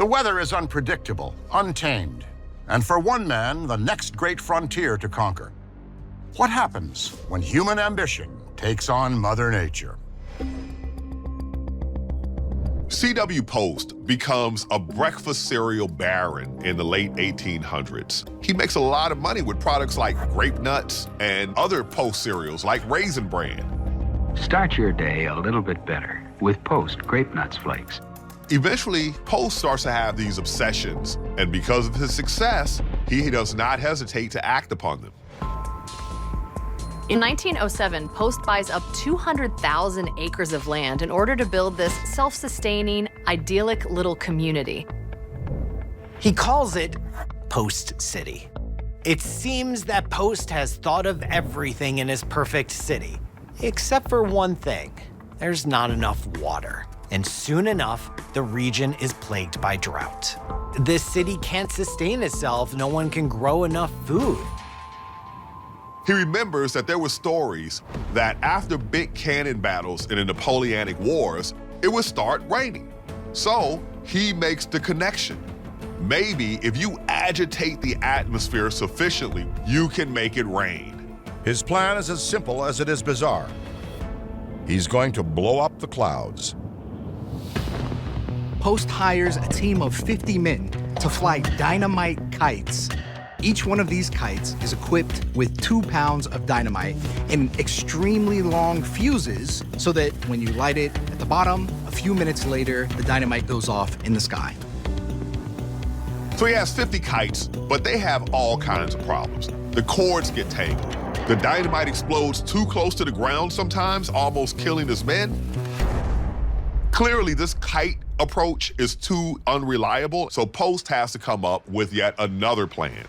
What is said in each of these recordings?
The weather is unpredictable, untamed, and for one man, the next great frontier to conquer. What happens when human ambition takes on Mother Nature? C.W. Post becomes a breakfast cereal baron in the late 1800s. He makes a lot of money with products like grape nuts and other Post cereals like Raisin Bran. Start your day a little bit better with Post Grape Nuts Flakes. Eventually, Post starts to have these obsessions, and because of his success, he does not hesitate to act upon them. In 1907, Post buys up 200,000 acres of land in order to build this self-sustaining, idyllic little community. He calls it Post City. It seems that Post has thought of everything in his perfect city, except for one thing. There's not enough water. And soon enough, the region is plagued by drought. This city can't sustain itself. No one can grow enough food. He remembers that there were stories that after big cannon battles in the Napoleonic Wars, it would start raining. So he makes the connection. Maybe if you agitate the atmosphere sufficiently, you can make it rain. His plan is as simple as it is bizarre. He's going to blow up the clouds. Post hires a team of 50 men to fly dynamite kites. Each one of these kites is equipped with 2 pounds of dynamite and extremely long fuses so that when you light it at the bottom, a few minutes later, the dynamite goes off in the sky. So he has 50 kites, but they have all kinds of problems. The cords get tangled. The dynamite explodes too close to the ground sometimes, almost killing his men. Clearly, this kite approach is too unreliable, so Post has to come up with yet another plan.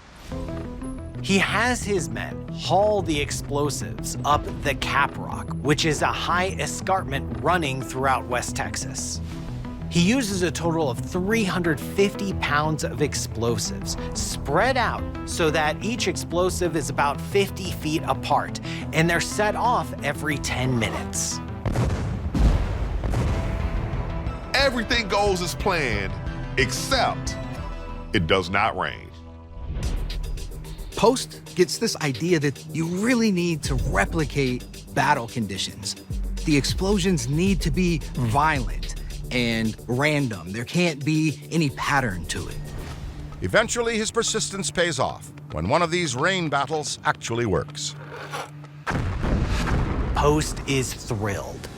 He has his men haul the explosives up the Cap Rock, which is a high escarpment running throughout West Texas. He uses a total of 350 pounds of explosives spread out so that each explosive is about 50 feet apart, and they're set off every 10 minutes. Everything goes as planned, except it does not rain. Post gets this idea that you really need to replicate battle conditions. The explosions need to be violent and random. There can't be any pattern to it. Eventually, his persistence pays off when one of these rain battles actually works. Post is thrilled,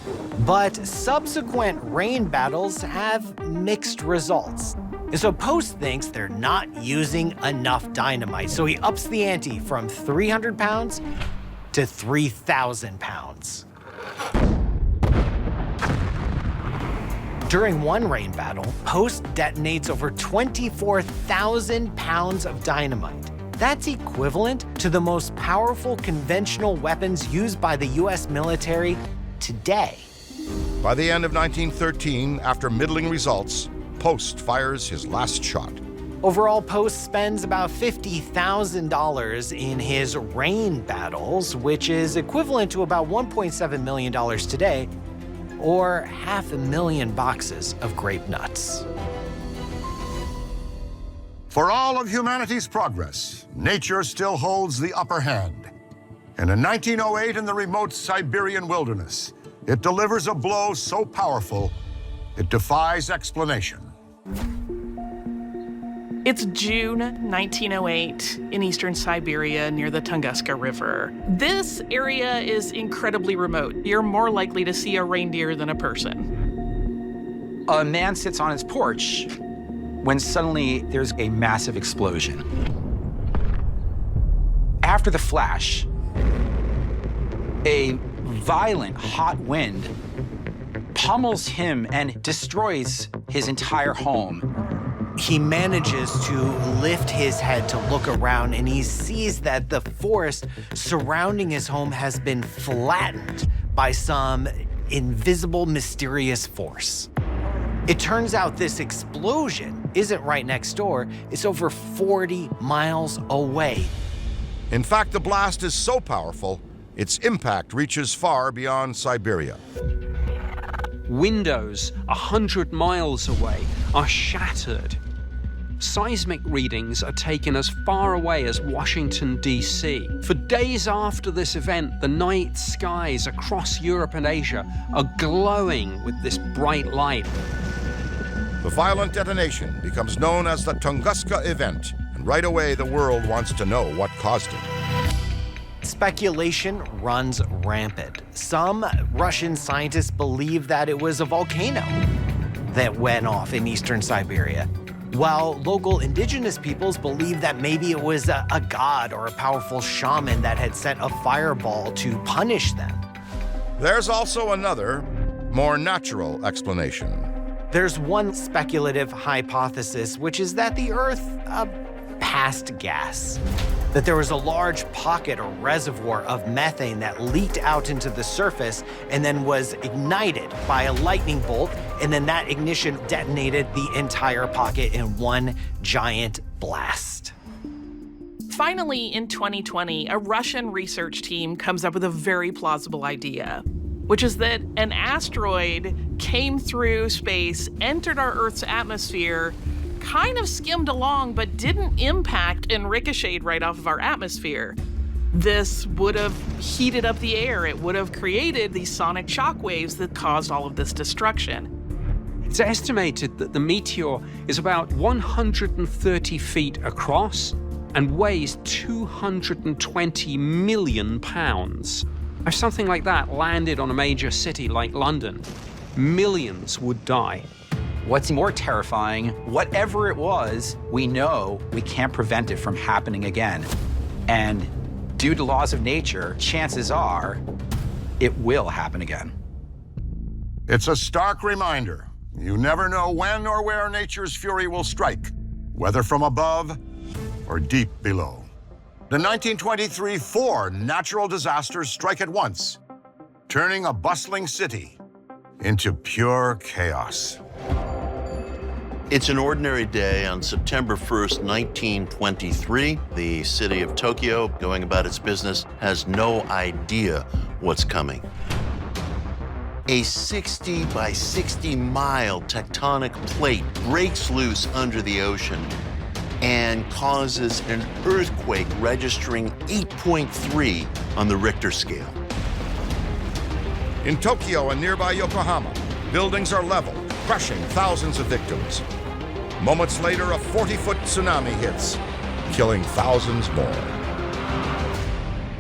but subsequent rain battles have mixed results. And so Post thinks they're not using enough dynamite, so he ups the ante from 300 pounds to 3,000 pounds. During one rain battle, Post detonates over 24,000 pounds of dynamite. That's equivalent to the most powerful conventional weapons used by the US military today. By the end of 1913, after middling results, Post fires his last shot. Overall, Post spends about $50,000 in his rain battles, which is equivalent to about $1.7 million today, or 500,000 boxes of grape nuts. For all of humanity's progress, nature still holds the upper hand. And in 1908, in the remote Siberian wilderness, it delivers a blow so powerful, it defies explanation. It's June 1908 in eastern Siberia near the Tunguska River. This area is incredibly remote. You're more likely to see a reindeer than a person. A man sits on his porch when suddenly there's a massive explosion. After the flash, a violent hot wind pummels him and destroys his entire home. He manages to lift his head to look around, and he sees that the forest surrounding his home has been flattened by some invisible, mysterious force. It turns out this explosion isn't right next door, it's over 40 miles away. In fact, the blast is so powerful, its impact reaches far beyond Siberia. Windows 100 miles away are shattered. Seismic readings are taken as far away as Washington, D.C. For days after this event, the night skies across Europe and Asia are glowing with this bright light. The violent detonation becomes known as the Tunguska event, and right away the world wants to know what caused it. Speculation runs rampant. Some Russian scientists believe that it was a volcano that went off in eastern Siberia, while local indigenous peoples believe that maybe it was a god or a powerful shaman that had sent a fireball to punish them. There's also another, more natural explanation. There's one speculative hypothesis, which is that the Earth passed gas. That there was a large pocket or reservoir of methane that leaked out into the surface and then was ignited by a lightning bolt, and then that ignition detonated the entire pocket in one giant blast. Finally, in 2020, a Russian research team comes up with a very plausible idea, which is that an asteroid came through space, entered our Earth's atmosphere, kind of skimmed along, but didn't impact and ricocheted right off of our atmosphere. This would have heated up the air. It would have created these sonic shock waves that caused all of this destruction. It's estimated that the meteor is about 130 feet across and weighs 220 million pounds. If something like that landed on a major city like London, millions would die. What's more terrifying, whatever it was, we know we can't prevent it from happening again. And due to laws of nature, chances are it will happen again. It's a stark reminder. You never know when or where nature's fury will strike, whether from above or deep below. In 1923, 4 natural disasters strike at once, turning a bustling city into pure chaos. It's an ordinary day on September 1st, 1923. The city of Tokyo, going about its business, has no idea what's coming. A 60 by 60 mile tectonic plate breaks loose under the ocean and causes an earthquake registering 8.3 on the Richter scale. In Tokyo and nearby Yokohama, buildings are leveled, crushing thousands of victims. Moments later, a 40-foot tsunami hits, killing thousands more.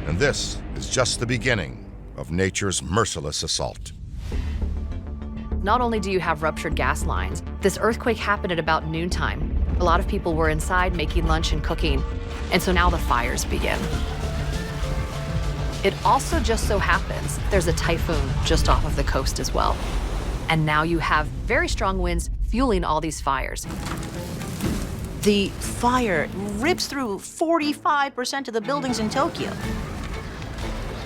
And this is just the beginning of nature's merciless assault. Not only do you have ruptured gas lines, this earthquake happened at about noontime. A lot of people were inside making lunch and cooking, and so now the fires begin. It also just so happens there's a typhoon just off of the coast as well. And now you have very strong winds fueling all these fires. The fire rips through 45% of the buildings in Tokyo.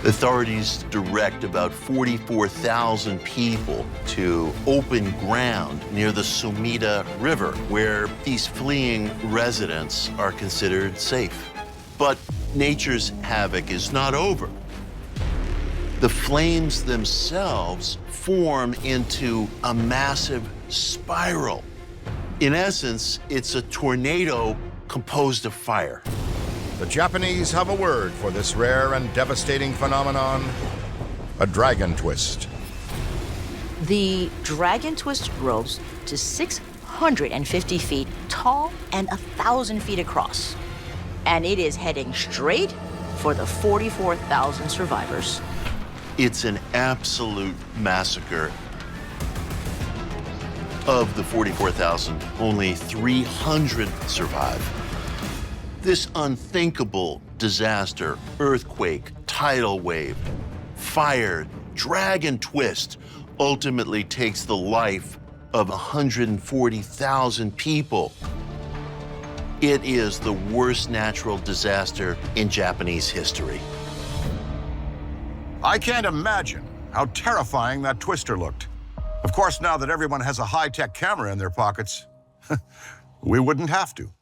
Authorities direct about 44,000 people to open ground near the Sumida River, where these fleeing residents are considered safe. But nature's havoc is not over. The flames themselves form into a massive spiral. In essence, it's a tornado composed of fire. The Japanese have a word for this rare and devastating phenomenon: a dragon twist. The dragon twist grows to 650 feet tall and 1,000 feet across. And it is heading straight for the 44,000 survivors. It's an absolute massacre. Of the 44,000, only 300 survive. This unthinkable disaster, earthquake, tidal wave, fire, dragon twist, ultimately takes the life of 140,000 people. It is the worst natural disaster in Japanese history. I can't imagine how terrifying that twister looked. Of course, now that everyone has a high-tech camera in their pockets, we wouldn't have to.